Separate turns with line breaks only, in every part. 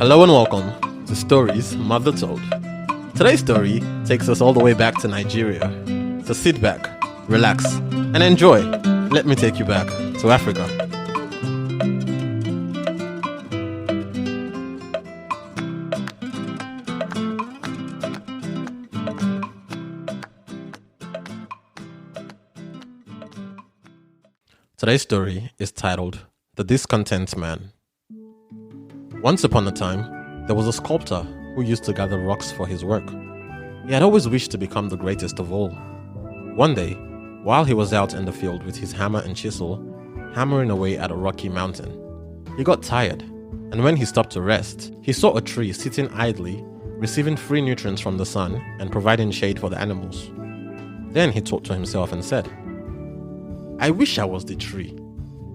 Hello and welcome to Stories Mother Told. Today's story takes us all the way back to Nigeria. So sit back, relax, and enjoy. Let me take you back to Africa. Today's story is titled The Discontent Man. Once upon a time, there was a sculptor who used to gather rocks for his work. He had always wished to become the greatest of all. One day, while he was out in the field with his hammer and chisel, hammering away at a rocky mountain, he got tired, and when he stopped to rest, he saw a tree sitting idly, receiving free nutrients from the sun and providing shade for the animals. Then he thought to himself and said, "I wish I was the tree.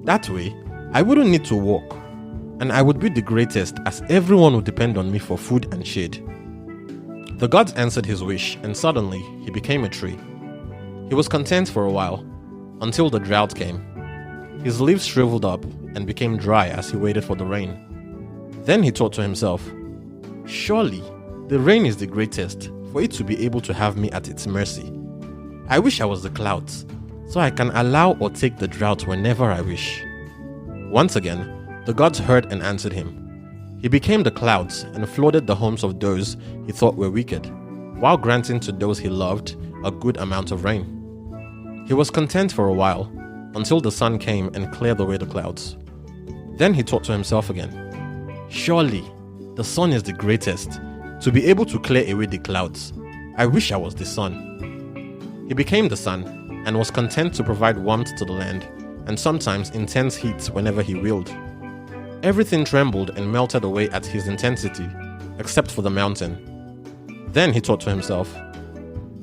That way, I wouldn't need to walk, and I would be the greatest as everyone would depend on me for food and shade." The gods answered his wish, and suddenly he became a tree. He was content for a while, until the drought came. His leaves shriveled up and became dry as he waited for the rain. Then he thought to himself, "Surely the rain is the greatest for it to be able to have me at its mercy. I wish I was the clouds, so I can allow or take the drought whenever I wish." Once again, the gods heard and answered him. He became the clouds and flooded the homes of those he thought were wicked, while granting to those he loved a good amount of rain. He was content for a while, until the sun came and cleared away the clouds. Then he thought to himself again, "Surely the sun is the greatest, to be able to clear away the clouds. I wish I was the sun." He became the sun, and was content to provide warmth to the land, and sometimes intense heat whenever he willed. Everything trembled and melted away at his intensity, except for the mountain. Then he thought to himself,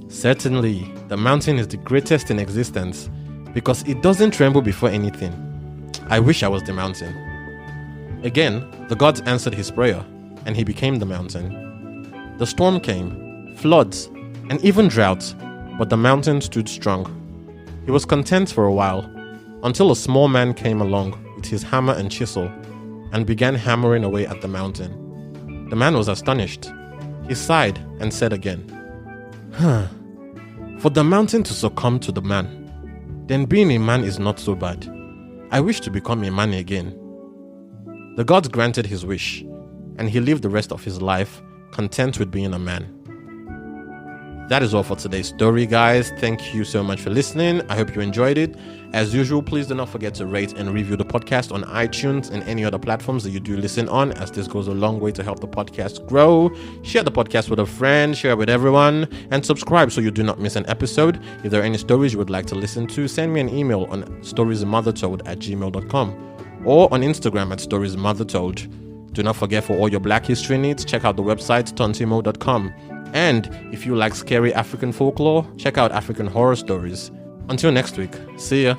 "Certainly, the mountain is the greatest in existence, because it doesn't tremble before anything. I wish I was the mountain." Again, the gods answered his prayer, and he became the mountain. The storm came, floods, and even drought, but the mountain stood strong. He was content for a while, until a small man came along with his hammer and chisel and began hammering away at the mountain. The man was astonished. He sighed and said again, "For the mountain to succumb to the man, then being a man is not so bad. I wish to become a man again." The gods granted his wish, and he lived the rest of his life content with being a man. That is all for today's story, guys. Thank you so much for listening. I hope you enjoyed it. As usual, please do not forget to rate and review the podcast on iTunes and any other platforms that you do listen on, as this goes a long way to help the podcast grow. Share the podcast with a friend, share it with everyone, and subscribe so you do not miss an episode. If there are any stories you would like to listen to, send me an email on storiesmothertold@gmail.com or on Instagram at storiesmothertold. Do not forget, for all your Black history needs, check out the website tontimo.com. And if you like scary African folklore, check out African horror stories. Until next week, see ya.